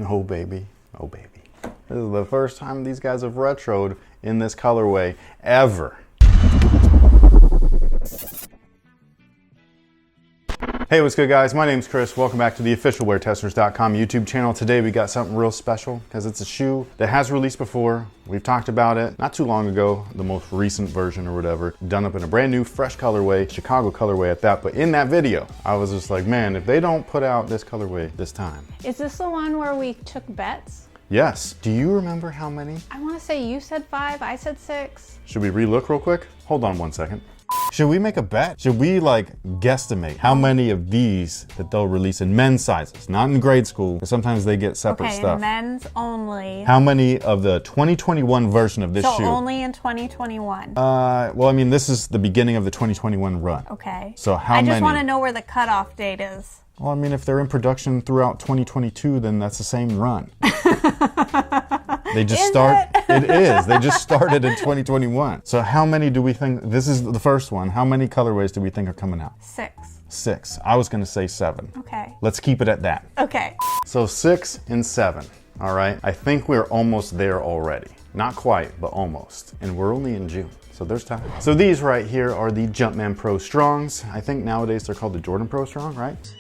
Oh baby, oh baby. This is the first time these guys have retroed in this colorway ever. Hey, what's good guys? My name's Chris. Welcome back to the official WearTesters.com YouTube channel. Today we got something real special because it's a shoe that has released before. We've talked about it not too long ago, the most recent version or whatever, done up in a brand new fresh colorway, Chicago colorway at that. But in that video, I was just like, man, if they don't put out this colorway this time. Is this the one where we took bets? Yes. Do you remember how many? I want to say you said 5, I said 6. Should we relook real quick? Hold on one second. Should we make a bet? Should we like guesstimate how many of these that they'll release in men's sizes, not in grade school, because sometimes they get separate stuff. Men's only. How many of the 2021 version of this shoe? So only in 2021. Well, I mean, this is the beginning of the 2021 run. Okay. So how many? I just want to know where the cutoff date is. Well, I mean, if they're in production throughout 2022, then that's the same run. They just It is. They just started in 2021. So how many do we think, this is the first one, how many colorways do we think are coming out? 6. 6. I was gonna say 7. Okay. Let's keep it at that. Okay. So 6 and 7, all right? I think we're almost there already. Not quite, but almost. And we're only in June. So there's time. So these right here are the Jumpman Pro Strongs. I think nowadays they're called the Jordan Pro Strong, right?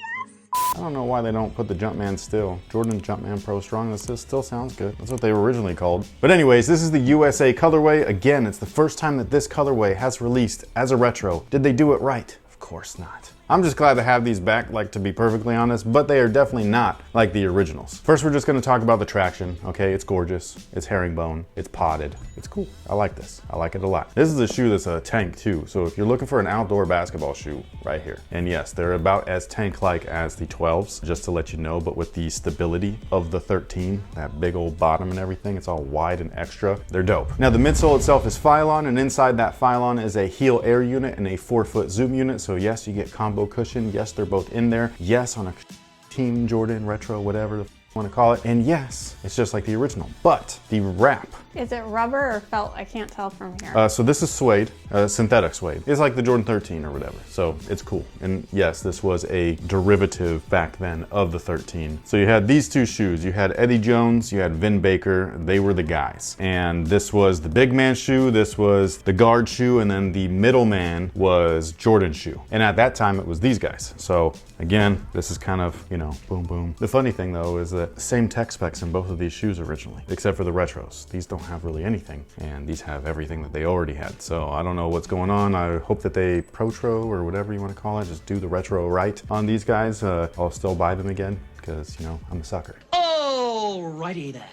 I don't know why they don't put the Jumpman still. Jordan Jumpman Pro Strong, this still sounds good. That's what they were originally called. But anyways, this is the USA colorway. Again, it's the first time that this colorway has released as a retro. Did they do it right? Of course not. I'm just glad to have these back, like to be perfectly honest, but they are definitely not like the originals. First, we're just gonna talk about the traction, okay? It's gorgeous, it's herringbone, it's potted, it's cool. I like this, I like it a lot. This is a shoe that's a tank too, so if you're looking for an outdoor basketball shoe, right here. And yes, they're about as tank-like as the 12s, just to let you know, but with the stability of the 13, that big old bottom and everything, it's all wide and extra. They're dope. Now the midsole itself is Phylon, and inside that Phylon is a heel air unit and a 4-foot zoom unit, so yes, you get combo cushion. Yes, they're both in there. Yes, on a Team Jordan retro, whatever you want to call it. And yes, it's just like the original, but the wrap. Is it rubber or felt? I can't tell from here. So this is suede, synthetic suede. It's like the Jordan 13 or whatever, so it's cool. And yes, this was a derivative back then of the 13. So you had these two shoes. You had Eddie Jones, you had Vin Baker. They were the guys. And this was the big man shoe, this was the guard shoe, and then the middle man was Jordan shoe. And at that time, it was these guys. So again, this is kind of, you know, boom, boom. The funny thing though is that same tech specs in both of these shoes originally, except for the retros. These don't have really anything, and these have everything that they already had. So I don't know what's going on. I hope that they protro or whatever you want to call it, just do the retro right on these guys. I'll still buy them again because, you know, I'm a sucker. Alrighty then.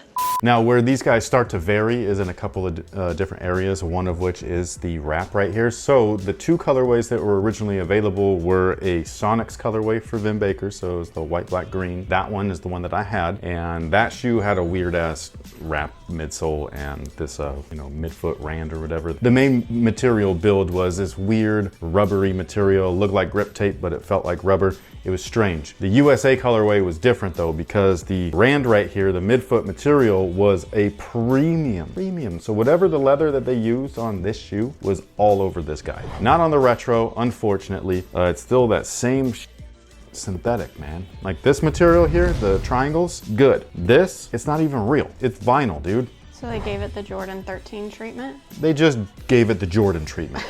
Now, where these guys start to vary is in a couple of different areas, one of which is the wrap right here. So the two colorways that were originally available were a Sonics colorway for Vin Baker, so it was the white, black, green. That one is the one that I had, and that shoe had a weird ass wrap midsole and this, you know, midfoot rand or whatever. The main material build was this weird rubbery material, looked like grip tape, but it felt like rubber. It was strange. The USA colorway was different though, because the rand right here, the midfoot material, was a premium. So whatever the leather that they used on this shoe was all over this guy. Not on the retro, unfortunately. It's still that same synthetic, man. Like this material here, the triangles, good. This, it's not even real. It's vinyl, dude. So they gave it the Jordan 13 treatment? They just gave it the Jordan treatment.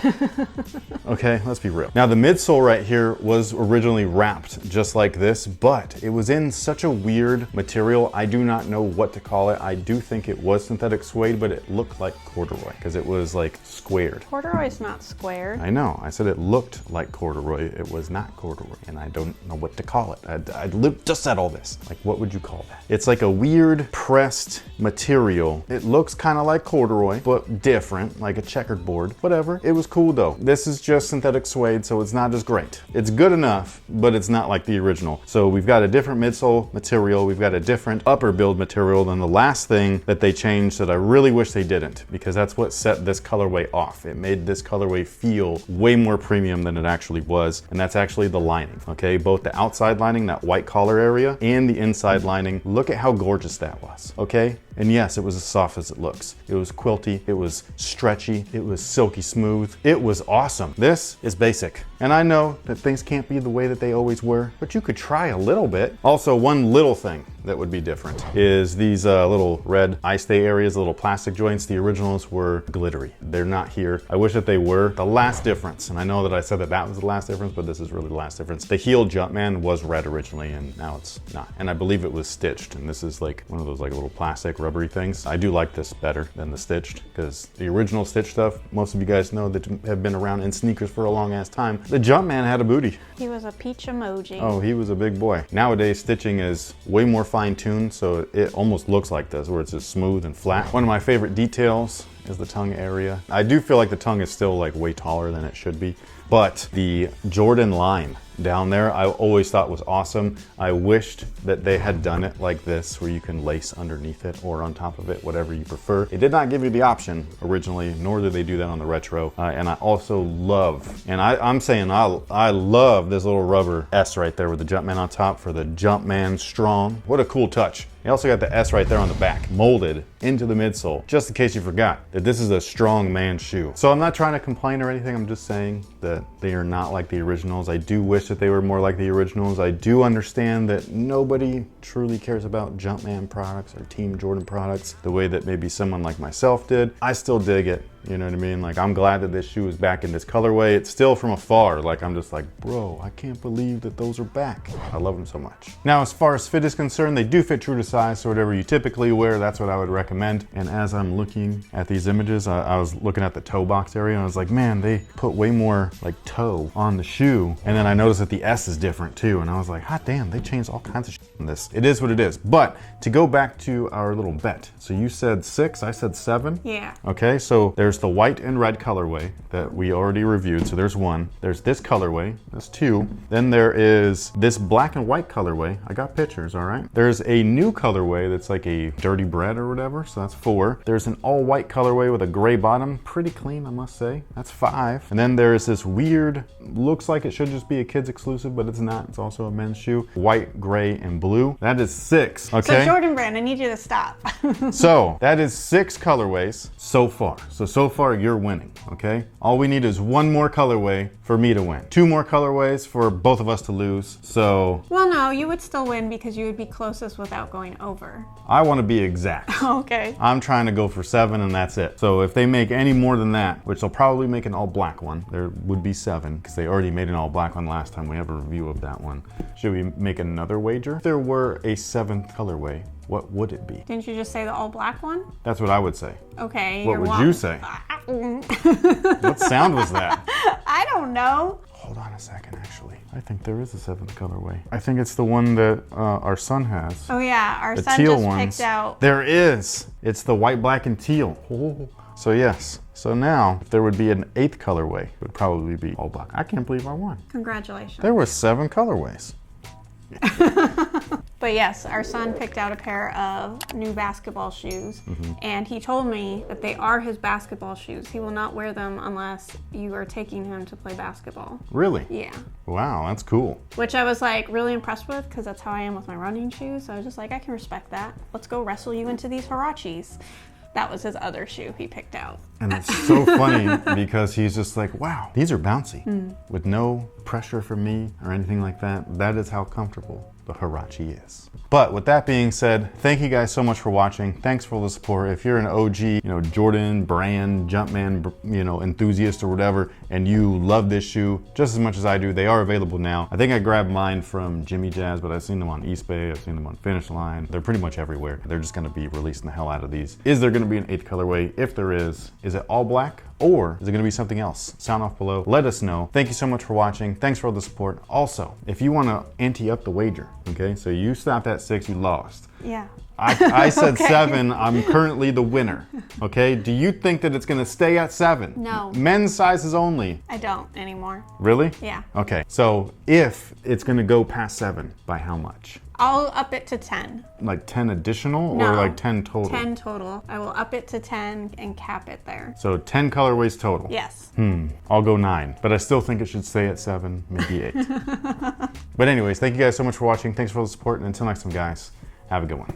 Okay, let's be real. Now the midsole right here was originally wrapped just like this, but it was in such a weird material. I do not know what to call it. I do think it was synthetic suede, but it looked like corduroy because it was like squared. Corduroy's not squared. I know, I said it looked like corduroy. It was not corduroy, and I don't know what to call it. I just said all this. Like, what would you call that? It's like a weird pressed material. It looks kind of like corduroy, but different, like a checkered board. Whatever. It was cool though. This is just synthetic suede, so it's not as great. It's good enough, but it's not like the original. So we've got a different midsole material. We've got a different upper build material than the last thing that they changed that I really wish they didn't, because that's what set this colorway off. It made this colorway feel way more premium than it actually was, and that's actually the lining, okay? Both the outside lining, that white collar area, and the inside lining. Look at how gorgeous that was, okay? And yes, it was a soft soft as it looks. It was quilty, it was stretchy, it was silky smooth. It was awesome. This is basic. And I know that things can't be the way that they always were, but you could try a little bit. Also, one little thing that would be different is these little red eye stay areas, little plastic joints. The originals were glittery. They're not here. I wish that they were. The last difference, and I know that I said that that was the last difference, but this is really the last difference. The heel Jumpman was red originally, and now it's not. And I believe it was stitched, and this is like one of those like little plastic rubbery things. I do like this better than the stitched, because the original stitched stuff, most of you guys know that have been around in sneakers for a long ass time. The Jumpman had a booty. He was a peach emoji. Oh, he was a big boy. Nowadays, stitching is way more fine-tuned, so it almost looks like this, where it's just smooth and flat. One of my favorite details is the tongue area. I do feel like the tongue is still like way taller than it should be, but the Jordan line down there I always thought was awesome. I wished that they had done it like this, where you can lace underneath it or on top of it, whatever you prefer. It did not give you the option originally, nor did they do that on the retro. And I also love, and I'm saying I love this little rubber S right there with the Jumpman on top for the Jumpman Strong. What a cool touch. You also got the S right there on the back, molded into the midsole, just in case you forgot that this is a strong man shoe. So I'm not trying to complain or anything, I'm just saying that they are not like the originals. I do wish that they were more like the originals. I do understand that nobody truly cares about Jumpman products or Team Jordan products the way that maybe someone like myself did. I still dig it. You know what I mean? Like, I'm glad that this shoe is back in this colorway. It's still from afar. Like, I'm just like, bro, I can't believe that those are back. I love them so much. Now, as far as fit is concerned, they do fit true to size. So whatever you typically wear, that's what I would recommend. And as I'm looking at these images, I was looking at the toe box area and I was like, man, they put way more like toe on the shoe. And then I noticed that the S is different too. And I was like, hot damn, they changed all kinds of shit in this. It is what it is. But to go back to our little bet. So you said 6, I said 7. Yeah. Okay, so there's the white and red colorway that we already reviewed. So there's 1. There's this colorway, that's 2. Then there is this black and white colorway. I got pictures, all right? There's a new colorway that's like a dirty bread or whatever, so that's 4. There's an all white colorway with a gray bottom, pretty clean, I must say. That's 5. And then there's this weird, looks like it should just be a kids exclusive, but it's not. It's also a men's shoe. White, gray, and blue. That is 6, okay? So Jordan Brand, I need you to stop. So that is 6 colorways so far. So far you're winning, okay? All we need is 1 more colorway for me to win. 2 more colorways for both of us to lose. So Well, no, you would still win because you would be closest without going over. I want to be exact. Okay. I'm trying to go for 7 and that's it. So if they make any more than that, which they'll probably make an all black one, there would be 7 because they already made an all black one last time. We have a review of that one. Should we make another wager? If there were a 7th colorway, what would it be? Didn't you just say the all black one? That's what I would say. Okay. What would you say? What sound was that? I don't know. Hold on a second, actually. I think there is a 7th colorway. I think it's the one that our son has. Oh yeah, our The son teal just ones. picked out. There is. It's the white, black, and teal. Oh. So yes. So now, if there would be an 8th colorway, it would probably be all black. I can't believe I won. Congratulations. There were 7 colorways. But yes, our son picked out a pair of new basketball shoes, and he told me that they are his basketball shoes. He will not wear them unless you are taking him to play basketball. Really? Yeah. Wow, that's cool. Which I was like really impressed with because that's how I am with my running shoes. So I was just like, I can respect that. Let's go wrestle you into these Huaraches. That was his other shoe he picked out. And it's so funny because he's just like, wow, these are bouncy with no pressure from me or anything like that. That is how comfortable the Huarache is. But with that being said, thank you guys so much for watching. Thanks for all the support. If you're an OG, Jordan brand, Jumpman, enthusiast or whatever, and you love this shoe just as much as I do, they are available now. I think I grabbed mine from Jimmy Jazz, but I've seen them on East Bay, I've seen them on Finish Line. They're pretty much everywhere. They're just gonna be releasing the hell out of these. Is there gonna be an 8th colorway? If there is it all black? Or is it gonna be something else? Sound off below, let us know. Thank you so much for watching. Thanks for all the support. Also, if you wanna ante up the wager, okay? So you stopped at 6, you lost. Yeah. I said Okay. 7, I'm currently the winner, okay? Do you think that it's gonna stay at 7? No. Men's sizes only. I don't anymore. Really? Yeah. Okay, so if it's gonna go past 7, by how much? I'll up it to 10. Like 10 additional No. or like 10 total? 10 total. I will up it to 10 and cap it there. So 10 colorways total? Yes. I'll go 9, but I still think it should stay at 7, maybe 8. But anyways, thank you guys so much for watching. Thanks for all the support, and until next time, guys, have a good one.